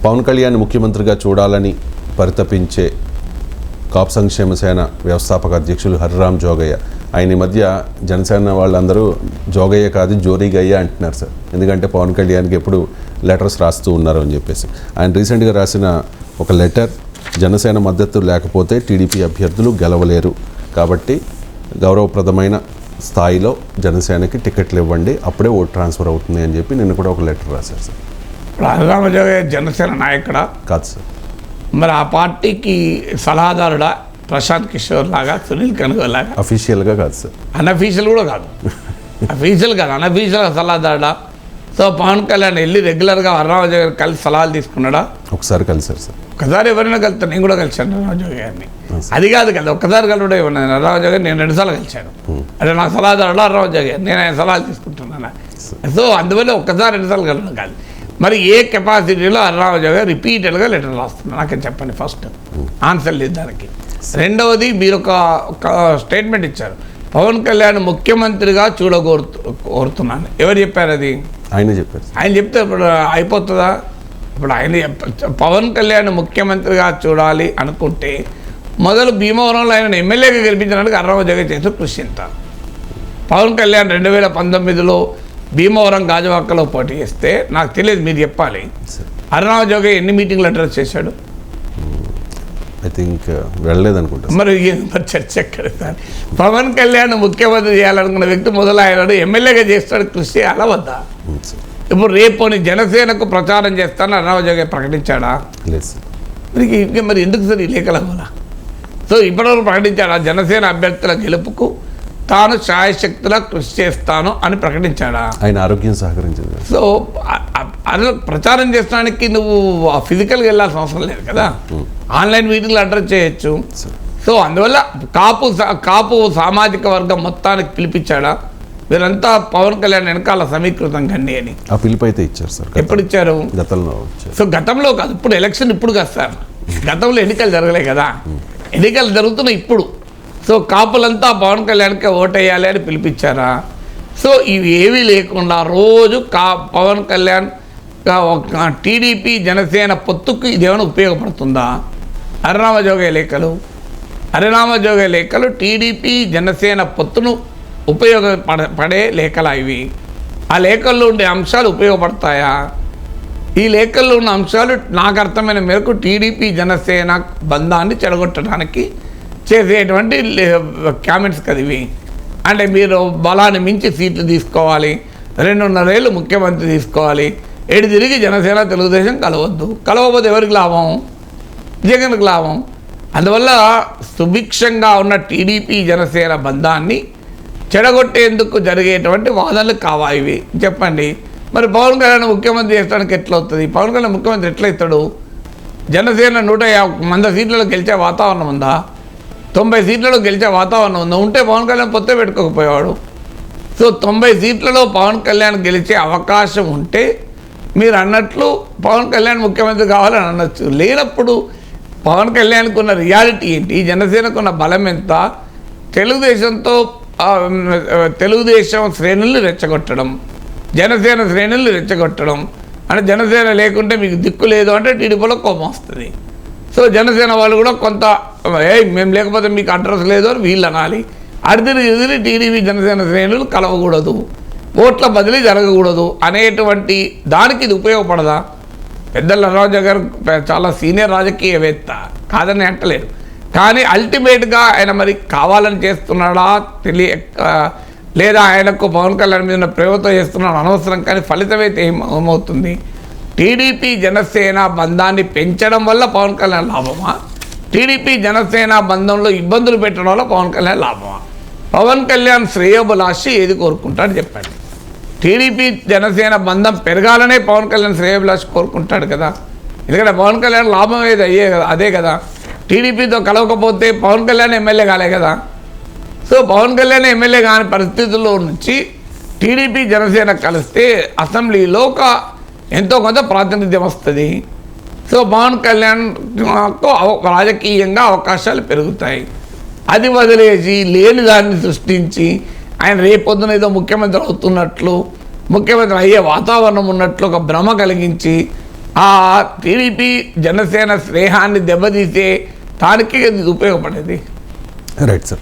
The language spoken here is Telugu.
పవన్ కళ్యాణ్ ముఖ్యమంత్రిగా చూడాలని పరితపించే కాపు సంక్షేమ సేన వ్యవస్థాపక అధ్యక్షులు హరిరామ్ జోగయ్య, ఆయన ఈ మధ్య జనసేన వాళ్ళందరూ జోగయ్య కాదు జోరీగయ్య అంటున్నారు సార్. ఎందుకంటే పవన్ కళ్యాణ్కి ఎప్పుడు లెటర్స్ రాస్తూ ఉన్నారు అని చెప్పేసి. ఆయన రీసెంట్గా రాసిన ఒక లెటర్, జనసేన మద్దతు లేకపోతే టీడీపీ అభ్యర్థులు గెలవలేరు కాబట్టి గౌరవప్రదమైన స్థాయిలో జనసేనకి టికెట్లు ఇవ్వండి, అప్పుడే ఓటు ట్రాన్స్ఫర్ అవుతుంది అని చెప్పి నిన్న కూడా ఒక లెటర్ రాశారు సార్. హరిరామ్ జోగయ్య జనసేన నాయకుడా కాదు సార్, మరి ఆ పార్టీకి సలహాదారుడా? ప్రశాంత్ కిషోర్ లాగా, సునీల్ కనుగోలు లాగా? అఫీషియల్గా కాదు సార్, అన్అఫీషియల్ కూడా కాదు, అఫీషియల్ కాదు, అన్అఫీషియల్గా సలహాదారుడా? సో పవన్ కళ్యాణ్ వెళ్ళి రెగ్యులర్గా హరిరామ్ జోగయ్య కలిసి సలహాలు తీసుకున్నాడా? ఒకసారి కలిసారు సార్. ఒకసారి ఎవరైనా కలుస్తాను, నేను కూడా కలిశాను హరిరామ్ జోగయ్య గారిని. అది కాదు కదా, ఒక్కసారి కలవడం ఏమన్నా? హరిరామ్ జోగయ్య నేను 2 సార్లు కలిశాను. అంటే నాకు సలహాదారుడు హరిరామ్ జోగయ్య, నేను ఆయన సలహాలు తీసుకుంటున్నాను. సో అందువల్ల ఒక్కసారి 2 సార్లు కలవడం కాదు. మరి ఏ కెపాసిటీలో హరిరామ్ జోగయ్య రిపీటెడ్గా లెటర్ రాస్తున్నారు నాకే చెప్పండి. ఫస్ట్ ఆన్సర్ లేదు దానికి. రెండవది, మీరు ఒక స్టేట్మెంట్ ఇచ్చారు, పవన్ కళ్యాణ్ ముఖ్యమంత్రిగా కోరుతున్నాను. ఎవరు చెప్పారు అది? ఆయన చెప్పారు. ఆయన చెప్తే ఇప్పుడు అయిపోతుందా? ఇప్పుడు ఆయన పవన్ కళ్యాణ్ ముఖ్యమంత్రిగా చూడాలి అనుకుంటే మొదలు భీమవరంలో ఆయన ఎమ్మెల్యేగా గెలిపించడానికి హరిరామ్ జోగయ్య చేసిన కృషి ఎంత? పవన్ కళ్యాణ్ 2019లో భీమవరం గాజువాకలో పోటీ చేస్తే నాకు తెలియదు, మీరు చెప్పాలి. హరిరామ్ జోగయ్య ఎన్ని మీటింగ్లు అడ్రస్ చేశాడు? ఐ థింక్ వెళ్ళలేదనుకుంటా. మరి చర్చ ఎక్కడ సార్? పవన్ కళ్యాణ్ ముఖ్యమంత్రి చేయాలనుకున్న వ్యక్తి మొదలు ఆయన ఎమ్మెల్యేగా చేస్తాడు, కృషి చేయాలా వద్దా? ఇప్పుడు రేపు జనసేనకు ప్రచారం చేస్తాను హరిరామ్ జోగయ్య ప్రకటించాడా? లేదు సార్. మరి ఎందుకు సార్ ఈ లేఖల వల్ల? సో ఇప్పటివరకు ప్రకటించాడా? జనసేన అభ్యర్థుల గెలుపుకు తాను శాయశక్తిలా కృషి చేస్తాను అని ప్రకటించాడా? ఆయన ఆరోగ్యం సహకరించింది. సో అది ప్రచారం చేసడానికి నువ్వు ఫిజికల్గా వెళ్ళాల్సిన అవసరం లేదు కదా, ఆన్లైన్ మీటింగ్లు అడ్రస్ చేయొచ్చు. సో అందువల్ల కాపు సామాజిక వర్గం మొత్తానికి పిలిపించాడా? వీరంతా పవన్ కళ్యాణ్ వెనకాల సమీకృతం కండి అని ఆ పిలుపు అయితే ఇచ్చారు సార్. ఎప్పుడు ఇచ్చారు? గతంలో. సో గతంలో కాదు, ఇప్పుడు ఎలక్షన్ ఇప్పుడు కాదు సార్. గతంలో ఎన్నికలు జరగలే కదా, ఎన్నికలు జరుగుతున్నాయి ఇప్పుడు. సో కాపులంతా పవన్ కళ్యాణ్కి ఓటేయాలి అని పిలిపించారా? సో ఇవి ఏవీ లేకుండా రోజు పవన్ కళ్యాణ్ టీడీపీ జనసేన పొత్తుకు ఇదేమైనా ఉపయోగపడుతుందా? హరిరామ్ జోగయ్య లేఖలు టీడీపీ జనసేన పొత్తును ఉపయోగపడే లేఖలా ఇవి? ఆ లేఖల్లో ఉండే అంశాలు ఉపయోగపడతాయా? ఈ లేఖల్లో ఉన్న అంశాలు నాకు అర్థమైన మేరకు టీడీపీ జనసేన బంధాన్ని చెడగొట్టడానికి చేసేటువంటి కామెంట్స్ కదా ఇవి. అంటే మీరు బలాన్ని మించి సీట్లు తీసుకోవాలి, 2.5 ఏళ్ళు ముఖ్యమంత్రి తీసుకోవాలి, ఎడు తిరిగి జనసేన తెలుగుదేశం కలవకపోతే ఎవరికి లాభం? జగన్కి లాభం. అందువల్ల సుభిక్షంగా ఉన్న టీడీపీ జనసేన బంధాన్ని చెడగొట్టేందుకు జరిగేటువంటి వాదనలు కావా ఇవి? చెప్పండి. మరి పవన్ కళ్యాణ్ ముఖ్యమంత్రి చేసడానికి ఎట్లా అవుతుంది? పవన్ కళ్యాణ్ ముఖ్యమంత్రి ఎట్లా అవుతాడు? జనసేన 150 సీట్లలో గెలిచే వాతావరణం ఉందా? 90 సీట్లలో గెలిచే వాతావరణం ఉందా? ఉంటే పవన్ కళ్యాణ్ పొత్తే పెట్టుకోకపోయేవాడు. సో 90 సీట్లలో పవన్ కళ్యాణ్ గెలిచే అవకాశం ఉంటే మీరు అన్నట్లు పవన్ కళ్యాణ్ ముఖ్యమంత్రి కావాలని అనొచ్చు. లేనప్పుడు పవన్ కళ్యాణ్కి ఉన్న రియాలిటీ ఏంటి? జనసేనకు ఉన్న బలం ఎంత? తెలుగుదేశం శ్రేణుల్ని రెచ్చగొట్టడం, జనసేన శ్రేణుల్ని రెచ్చగొట్టడం. అంటే జనసేన లేకుంటే మీకు దిక్కు లేదు అంటే టీడీపీలో కోపం వస్తుంది. సో జనసేన వాళ్ళు కూడా కొంత మేము లేకపోతే మీకు అడ్రస్ లేదు అని వీళ్ళు అనాలి. ఎదిరి టీడీపీ జనసేన శ్రేణులు కలవకూడదు, ఓట్ల బదిలీ జరగకూడదు అనేటువంటి దానికి ఇది ఉపయోగపడదా? పెద్దల హరిరామ్ గారు చాలా సీనియర్ రాజకీయవేత్త, కాదని అంటలేదు. కానీ అల్టిమేట్గా ఆయన మరి కావాలని చేస్తున్నాడా లేదా ఆయనకు పవన్ కళ్యాణ్ మీద ప్రేమతో చేస్తున్నాడు అనవసరం. కానీ ఫలితం అయితే ఏమవుతుంది? టీడీపీ జనసేన బంధాన్ని పెంచడం వల్ల పవన్ కళ్యాణ్ లాభమా? టీడీపీ జనసేన బంధంలో ఇబ్బందులు పెట్టడం వల్ల పవన్ కళ్యాణ్ లాభమా? పవన్ కళ్యాణ్ శ్రేయోభిలాషి ఏది కోరుకుంటాడు చెప్పండి. టీడీపీ జనసేన బంధం పెరగాలనే పవన్ కళ్యాణ్ శ్రేయోభిలాషి కోరుకుంటాడు కదా. ఎందుకంటే పవన్ కళ్యాణ్ లాభం ఏది అదే కదా. టీడీపీతో కలవకపోతే పవన్ కళ్యాణ్ ఎమ్మెల్యే కాలే కదా. సో పవన్ కళ్యాణ్ ఎమ్మెల్యే కాని పరిస్థితుల్లో నుంచి టీడీపీ జనసేన కలిస్తే అసెంబ్లీలో ఎంతో కొంత ప్రాతినిధ్యం వస్తుంది. సో పవన్ కళ్యాణ్కు రాజకీయంగా అవకాశాలు పెరుగుతాయి. అది వదిలేసి లేని దాన్ని సృష్టించి ఆయన రేపొద్దున ఏదో ముఖ్యమంత్రి అవుతున్నట్లు, ముఖ్యమంత్రి అయ్యే వాతావరణం ఉన్నట్లు ఒక భ్రమ కలిగించి ఆ టీడీపీ జనసేన స్నేహాన్ని దెబ్బతీసే దానికి ఇది ఉపయోగపడేది. Right sir.